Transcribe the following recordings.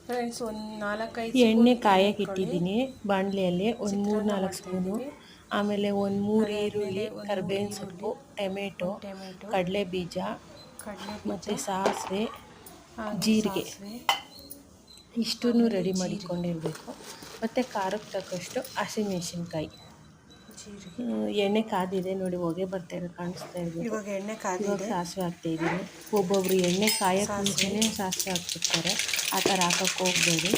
Friends ಒಂದು 4-5 ಎಣ್ಣೆ spoon ಕಾಯಕ್ಕೆ ಇಟ್ಕೊಳ್ಳಿ. ಇಟ್ಟಿದ್ದೀನಿ ಬಾಣಲೆಯಲ್ಲಿ ಒಂದು ಚಿತ್ರಾನ್ನ 3-4 ಸ್ಪೂನು. ಮಾಡ್ತಾಯಿದ್ದೀವಿ. ಆಮೇಲೆ ಒಂದು 3 ಅದಾದಮೇಲೆ ಈರುಳ್ಳಿ, ಒಂದು 3 ಕರಿಬೇವಿನ ಈರುಳ್ಳಿ, ಸೊಪ್ಪು, ಟೊಮೆಟೊ, ಒಂದು ಟೊಮೆಟೊ, ಕಡಲೆ ಬೀಜ ಕಡಲೆ ಬೀಜ, ಮತ್ತು ಸಾಸಿವೆ, ಹಾಗೆ ಜೀರಿಗೆ ಸಾಸಿವೆ, ಇಷ್ಟನ್ನು ಆಮೇಲೆ ರೆಡಿ ಜೀರಿಗೆ, ಮಾಡಿಕೊಂಡಿರಬೇಕು. ಮತ್ತು ಖಾರಕ್ಕೆ ತಕ್ಕಷ್ಟು ಹಸಿಮೆಣಸಿನ್ಕಾಯಿ. ಜೀರಿಗೆ. ಎಣ್ಣೆ ಕಾದಿದೆ ನೋಡಿ, ಹೊಗೆ ಬರ್ತಾ ಇರೋದು ಕಾಣಿಸ್ತಾ ಇರ್ಬೋದು. ಇವಾಗ ಎಣ್ಣೆ ಇವಾಗ ಕಾದಿದೆ. ಸಾಸಿವೆ ಹಾಕ್ತಾಯಿದ್ದೀನಿ. ಒಬ್ಬೊಬ್ರು ಎಣ್ಣೆ ಕಾಯಕ್ಕೆ ಸಾಸಿವೆ, ಮುಂಚೆನೇ ಸಾಸಿವೆ ಹಾಕ್ಬಿಡ್ತಾರೆ. ಆ ಥರ ಹಾಕಕ್ಕೆ ಹೋಗಬೇಡಿ.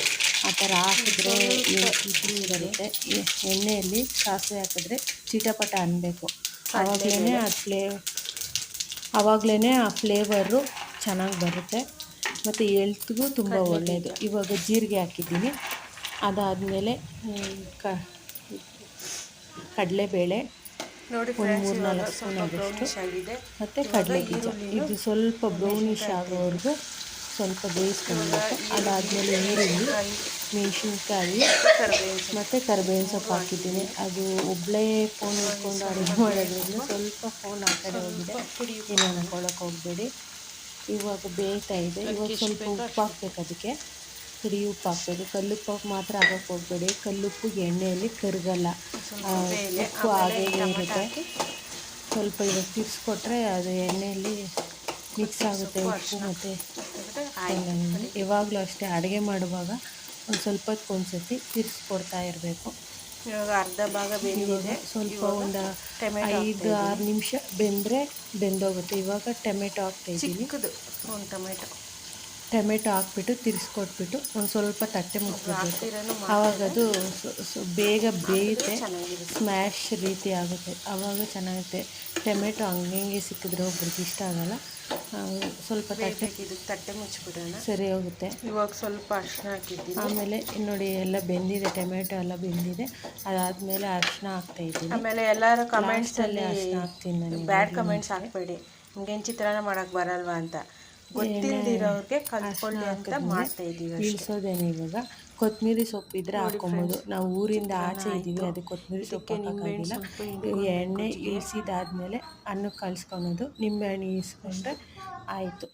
ಆ ಥರ ಹಾಕಿದ್ರೆ ಇಡ್ಲಿ ಬರುತ್ತೆ. ಎಣ್ಣೆಯಲ್ಲಿ ಸಾಸಿವೆ ಹಾಕಿದ್ರೆ ಚಿಟಪಟ ಅನ್ನಬೇಕು. ಆವಾಗಲೇ ಆ ಫ್ಲೇವರು ಚೆನ್ನಾಗಿ ಬರುತ್ತೆ ಮತ್ತು ಹೆಲ್ತ್ಗೂ ತುಂಬ ಒಳ್ಳೆಯದು. ಇವಾಗ ಜೀರಿಗೆ ಹಾಕಿದ್ದೀನಿ. ಅದಾದಮೇಲೆ ಕಡಲೆಬೇಳೆ ನೋಡಿ ಒಂದು ಫ್ರೆಂಡ್ಸ್, ಇವಾಗ 3-4 ಸ್ಪೂನ್ ಸ್ವಲ್ಪ ಆಗೋಷ್ಟು ಬ್ರೌನಿಶ್ ಆಗಿದೆ. ಮತ್ತು ಇವಾಗ ಕಡಲೆಬೀಜ. ಇದು ಸ್ವಲ್ಪ ಬ್ರೌನಿಶ್ ಆಗೋವರೆಗೂ ಸ್ವಲ್ಪ ಬೇಯಿಸ್ಕೊಳ್ಬೇಕು. ಅದಾದಮೇಲೆ ಈರುಳ್ಳಿ, ಮೆಣಸಿನ್ಕಾಯಿ ಮತ್ತು ಕರಿಬೇವಿನ ಸೊಪ್ಪು ಹಾಕಿದ್ದೀನಿ. ಅದು ಒಬ್ಬಳೇ ಫೋನ್ ಇಟ್ಕೊಂಡು ಅಡುಗೆ ಮಾಡೋದ್ರಿಂದ ಸ್ವಲ್ಪ ಫೋನ್ ಆ ಕಡೆ ಹೋಗಿದೆ, ಏನು ಅನ್ಕೊಳ್ಳೋಕೆ ಹೋಗಬೇಡಿ. ಇವಾಗ ಬೇಯ್ತಾ ಇದೆ. ಇವಾಗ ಸ್ವಲ್ಪ ಉಪ್ಪು ಹಾಕ್ಬೇಕು. ಅದಕ್ಕೆ ಪುಡಿ ಉಪ್ಪು ಹಾಕ್ಬೇಕು. ಕಲ್ಲುಪ್ಪು ಮಾತ್ರ ಹಾಕಕ್ಕೆ ಹೋಗಬೇಡಿ. ಕಲ್ಲುಪ್ಪು ಎಣ್ಣೆಯಲ್ಲಿ ಕರಗಲ್ಲ, ಉಪ್ಪು ಹಾಗೇ ಇರುತ್ತೆ. ಸ್ವಲ್ಪ ಇವಾಗ ತಿರ್ಸ್ಕೊಟ್ರೆ ಅದು ಎಣ್ಣೆಯಲ್ಲಿ ಮಿಕ್ಸ್ ಆಗುತ್ತೆ ಉಪ್ಪು ಮತ್ತು ಯಾವಾಗಲೂ ಅಷ್ಟೇ ಅಡುಗೆ ಮಾಡುವಾಗ ಒಂದು ಸ್ವಲ್ಪ ಹೊತ್ತಿಗೊಂದ್ಸತಿ ತಿರ್ಸ್ಕೊಡ್ತಾ ಇರಬೇಕು. ಇವಾಗ ಅರ್ಧ ಭಾಗ ಬೆಂದಿದೆ. ಸ್ವಲ್ಪ ಒಂದು 5-6 ನಿಮಿಷ ಬೆಂದರೆ ಬೆಂದೋಗುತ್ತೆ. ಇವಾಗ ಟೊಮೆಟೊ ಹಾಕ್ತಾಯಿದ್ದೀನಿ. ಒಂದು ಟೊಮೆಟೊ ಹಾಕ್ಬಿಟ್ಟು ತಿರ್ಸ್ಕೊಟ್ಬಿಟ್ಟು ಒಂದು ಸ್ವಲ್ಪ ತಟ್ಟೆ ಮುಚ್ಚಿಬಿಡ್ಬೇಕು. ಆವಾಗ ಅದು ಬೇಗ ಬೇಯುತ್ತೆ, ಸ್ಮ್ಯಾಶ್ ರೀತಿ ಆಗುತ್ತೆ. ಆವಾಗ ಚೆನ್ನಾಗುತ್ತೆ. ಟೊಮೆಟೊ ಹಂಗೆ ಸಿಕ್ಕಿದ್ರೆ ಒಬ್ರಿಗೆ ಇಷ್ಟ ಆಗೋಲ್ಲ. ಸ್ವಲ್ಪ ತಟ್ಟೆ ಮುಚ್ಚಿಬಿಡೋಣ, ಸರಿ ಹೋಗುತ್ತೆ. ಇವಾಗ ಸ್ವಲ್ಪ ಅರಿಶಿನ ಹಾಕಿದ್ದೀನಿ. ಆಮೇಲೆ ನೋಡಿ ಎಲ್ಲ ಬೆಂದಿದೆ, ಟೊಮೆಟೊ ಎಲ್ಲ ಬೆಂದಿದೆ. ಅದಾದಮೇಲೆ ಅರಿಶಿನ ಹಾಕ್ತಾಯಿದ್ದೀನಿ. ಆಮೇಲೆ ಎಲ್ಲರೂ ಕಮೆಂಟ್ಸಲ್ಲಿ ಅರಿಶಿನ ಹಾಕ್ತೀನಿ ನಾನು. ಬ್ಯಾಡ್ ಕಮೆಂಟ್ಸ್ ಹಾಕ್ಬೇಡಿ, ನಿಮ್ಗೇನು ಚಿತ್ರಾನ್ನ ಮಾಡೋಕ್ಕೆ ಬರಲ್ವಾ ಅಂತ. ಗೊತ್ತಿಲ್ಲದಿರೋರಿಗೆ ಕಲ್ತ್ಕೊಳ್ಳಿ ಅಂತ ಮಾಡ್ತಾಯಿದ್ದೀವಿ. ಇಳಿಸೋದೇನೆ ಇವಾಗ. ಕೊತ್ತಂಬರಿ ಸೊಪ್ಪು ಇದ್ದರೆ ಹಾಕ್ಕೊಬೋದು. ನಾವು ಊರಿಂದ ಆಚೆ ಇದ್ದೀವಿ, ಅದಕ್ಕೆ ಕೊತ್ತಂಬರಿ ಸೊಪ್ಪು ಹಾಕೋಕ್ಕಾಗಿಲ್ಲ. ಎಣ್ಣೆ ಇಳಿಸಿದಾದ್ಮೇಲೆ ಅನ್ನಕ್ಕೆ ಕಲಿಸ್ಕೊಳೋದು. ನಿಂಬೆಹಣ್ಣು ಇಳಿಸ್ಕೊಂಡ್ರೆ ಆಯಿತು.